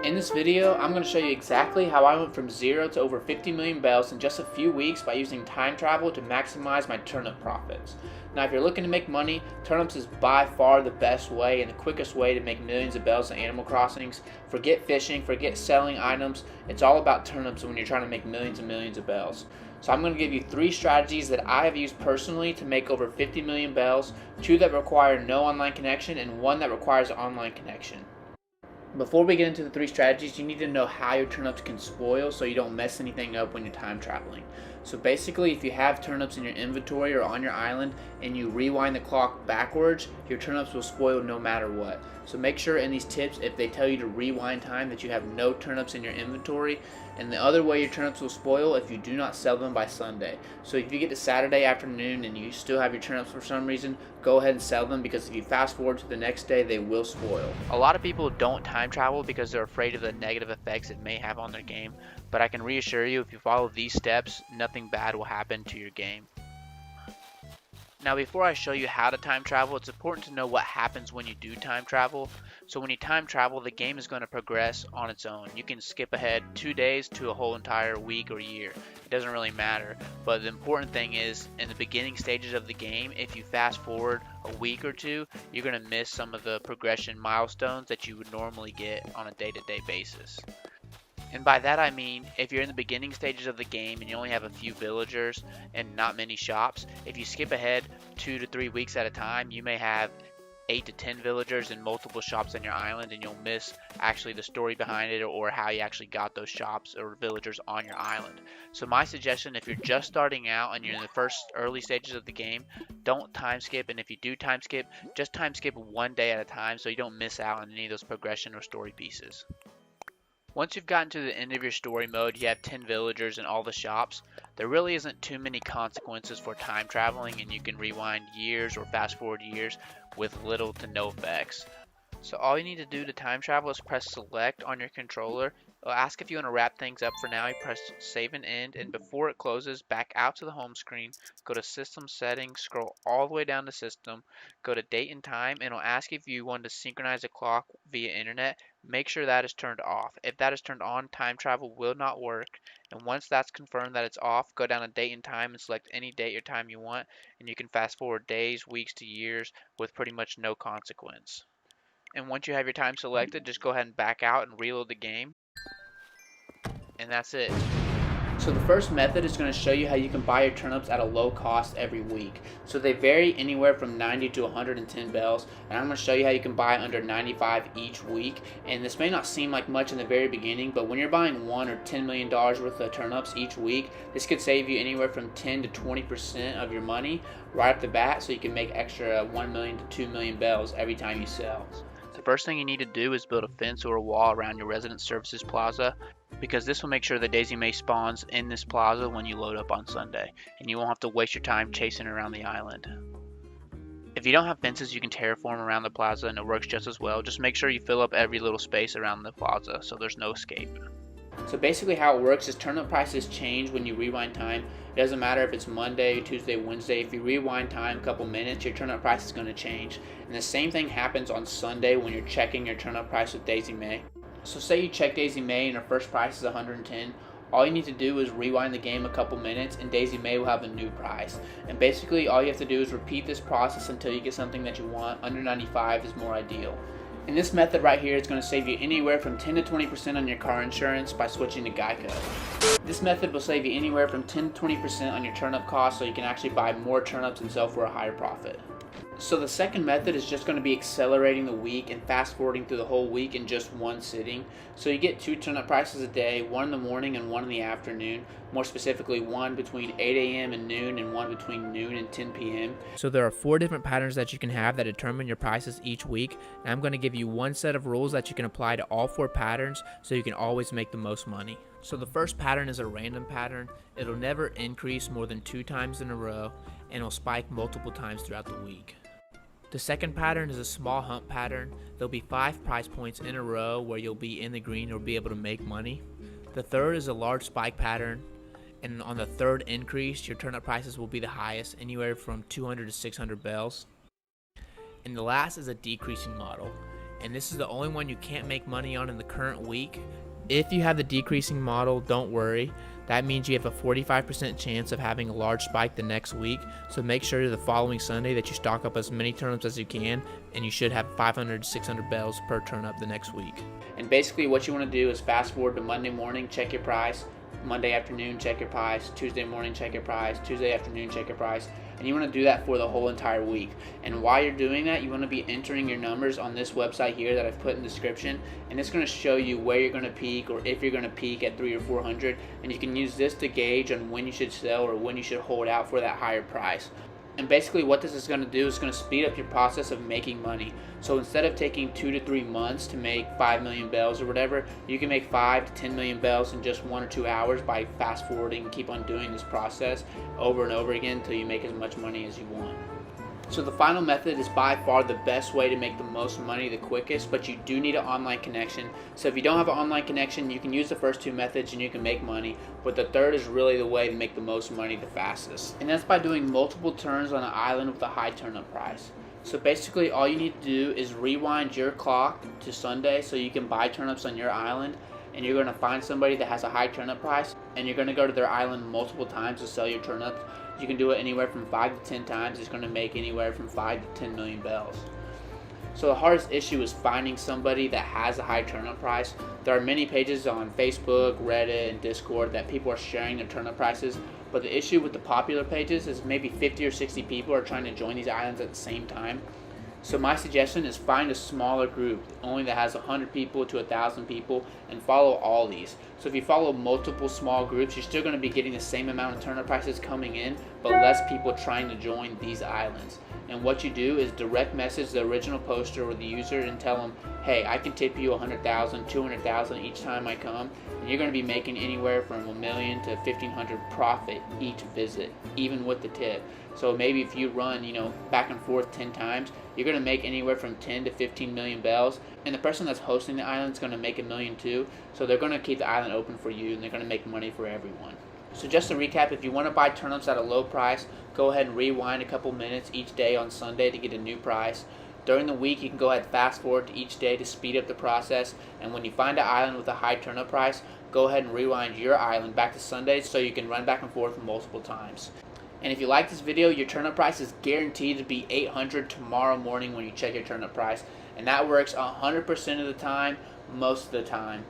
In this video, I'm going to show you exactly how I went from 0 to over 50 million bells in just a few weeks by using time travel to maximize my turnip profits. Now if you're looking to make money, turnips is by far the best way and the quickest way to make millions of bells in Animal Crossings. Forget fishing, forget selling items, it's all about turnips when you're trying to make millions and millions of bells. So I'm going to give you 3 strategies that I have used personally to make over 50 million bells, 2 that require no online connection and 1 that requires an online connection. Before we get into the 3 strategies, you need to know how your turnips can spoil so you don't mess anything up when you're time traveling. So basically, if you have turnips in your inventory or on your island and you rewind the clock backwards, your turnips will spoil no matter what. So make sure in these tips, if they tell you to rewind time, that you have no turnips in your inventory. And the other way your turnips will spoil if you do not sell them by Sunday. So if you get to Saturday afternoon and you still have your turnips for some reason, go ahead and sell them, because if you fast forward to the next day, they will spoil. A lot of people don't time travel because they're afraid of the negative effects it may have on their game, but I can reassure you, if you follow these steps, nothing bad will happen to your game. Now before I show you how to time travel, it's important to know what happens when you do time travel. So when you time travel, the game is going to progress on its own. You can skip ahead 2 days to a whole entire week or year. It doesn't really matter. But the important thing is, in the beginning stages of the game, if you fast forward a week or 2, you're going to miss some of the progression milestones that you would normally get on a day-to-day basis. And by that I mean, if you're in the beginning stages of the game and you only have a few villagers and not many shops, if you skip ahead 2 to 3 weeks at a time, you may have 8 to 10 villagers and multiple shops on your island, and you'll miss actually the story behind it or how you actually got those shops or villagers on your island. So my suggestion, if you're just starting out and you're in the first early stages of the game, don't time skip, and if you do time skip, just time skip 1 day at a time so you don't miss out on any of those progression or story pieces. Once you've gotten to the end of your story mode, you have 10 villagers and all the shops, there really isn't too many consequences for time traveling, and you can rewind years or fast forward years with little to no effects. So all you need to do to time travel is press select on your controller. It'll ask if you want to wrap things up. For now, you press save and end, and before it closes, back out to the home screen, go to system settings, scroll all the way down to system, go to date and time, and it'll ask if you want to synchronize the clock via internet. Make sure that is turned off. If that is turned on, time travel will not work. And once that's confirmed that it's off, go down to date and time and select any date or time you want, and you can fast forward days, weeks to years with pretty much no consequence. And once you have your time selected, just go ahead and back out and reload the game. And that's it. So the first method is going to show you how you can buy your turnips at a low cost every week. So they vary anywhere from 90 to 110 bells, and I'm going to show you how you can buy under 95 each week. And this may not seem like much in the very beginning, but when you're buying $1 or $10 million worth of turnips each week, this could save you anywhere from 10 to 20% of your money right off the bat, so you can make extra 1 million to 2 million bells every time you sell. The first thing you need to do is build a fence or a wall around your resident services plaza, because this will make sure that Daisy May spawns in this plaza when you load up on Sunday, and you won't have to waste your time chasing around the island. If you don't have fences, you can terraform around the plaza and it works just as well. Just make sure you fill up every little space around the plaza so there's no escape. So basically how it works is turnip prices change when you rewind time. It doesn't matter if it's Monday, Tuesday, Wednesday. If you rewind time a couple minutes, your turnip price is going to change. And the same thing happens on Sunday when you're checking your turnip price with Daisy May. So say you check Daisy May and her first price is 110. All you need to do is rewind the game a couple minutes and Daisy May will have a new price. And basically all you have to do is repeat this process until you get something that you want. Under 95 is more ideal. And this method right here is going to save you anywhere from 10 to 20% on your car insurance by switching to Geico. This method will save you anywhere from 10 to 20% on your turnip cost, so you can actually buy more turnips and sell for a higher profit. So the second method is just going to be accelerating the week and fast forwarding through the whole week in just one sitting. So you get 2 turnip prices a day, one in the morning and one in the afternoon. More specifically, one between 8 a.m. and noon and one between noon and 10 p.m. So there are 4 different patterns that you can have that determine your prices each week. And I'm going to give you one set of rules that you can apply to all 4 patterns so you can always make the most money. So the first pattern is a random pattern. It'll never increase more than 2 times in a row, and it'll spike multiple times throughout the week. The second pattern is a small hump pattern. There'll be 5 price points in a row where you'll be in the green or be able to make money. The third is a large spike pattern, and on the third increase, your turnip prices will be the highest, anywhere from 200 to 600 bells. And the last is a decreasing model. and this is the only one you can't make money on in the current week. If you have the decreasing model, don't worry. That means you have a 45% chance of having a large spike the next week, so make sure the following Sunday that you stock up as many turnips as you can, and you should have 500 to 600 bells per turnip the next week. And basically what you want to do is fast forward to Monday morning, check your price, Monday afternoon, check your price, Tuesday morning, check your price, Tuesday afternoon, check your price, and you want to do that for the whole entire week. And while you're doing that, you want to be entering your numbers on this website here that I've put in the description, and it's going to show you where you're going to peak or if you're going to peak at 300 or 400, and you can use this to gauge on when you should sell or when you should hold out for that higher price. And basically what this is going to do is going to speed up your process of making money. So instead of taking 2 to 3 months to make 5 million bells or whatever, you can make 5 to 10 million bells in just 1 or 2 hours by fast forwarding and keep on doing this process over and over again until you make as much money as you want. So the final method is by far the best way to make the most money the quickest, but you do need an online connection. So if you don't have an online connection, you can use the first 2 methods and you can make money, but the third is really the way to make the most money the fastest. And that's by doing multiple turns on an island with a high turnip price. So basically all you need to do is rewind your clock to Sunday so you can buy turnips on your island, and you're going to find somebody that has a high turnip price, and you're going to go to their island multiple times to sell your turnips. You can do it anywhere from 5 to 10 times. It's going to make anywhere from 5 to 10 million bells. So the hardest issue is finding somebody that has a high turnip price. There are many pages on Facebook, Reddit, and Discord that people are sharing their turnip prices, but the issue with the popular pages is maybe 50 or 60 people are trying to join these islands at the same time. So my suggestion is find a smaller group, only that has 100 people to 1,000 people, and follow all these. So if you follow multiple small groups, you're still going to be getting the same amount of turnip prices coming in, but less people trying to join these islands. And what you do is direct message the original poster or the user and tell them, hey, I can tip you 100,000, 200,000 each time I come, and you're going to be making anywhere from $1 million to 1,500 profit each visit, even with the tip. So maybe if you run, back and forth 10 times, you're going to make anywhere from 10 to 15 million bells, and the person that's hosting the island is going to make $1 million too. So they're going to keep the island open for you, and they're going to make money for everyone. So just to recap, if you want to buy turnips at a low price, go ahead and rewind a couple minutes each day on Sunday to get a new price. During the week, you can go ahead and fast forward to each day to speed up the process. And when you find an island with a high turnip price, go ahead and rewind your island back to Sundays so you can run back and forth multiple times. And if you like this video, your turnip price is guaranteed to be 800 tomorrow morning when you check your turnip price. And that works 100% of the time, most of the time.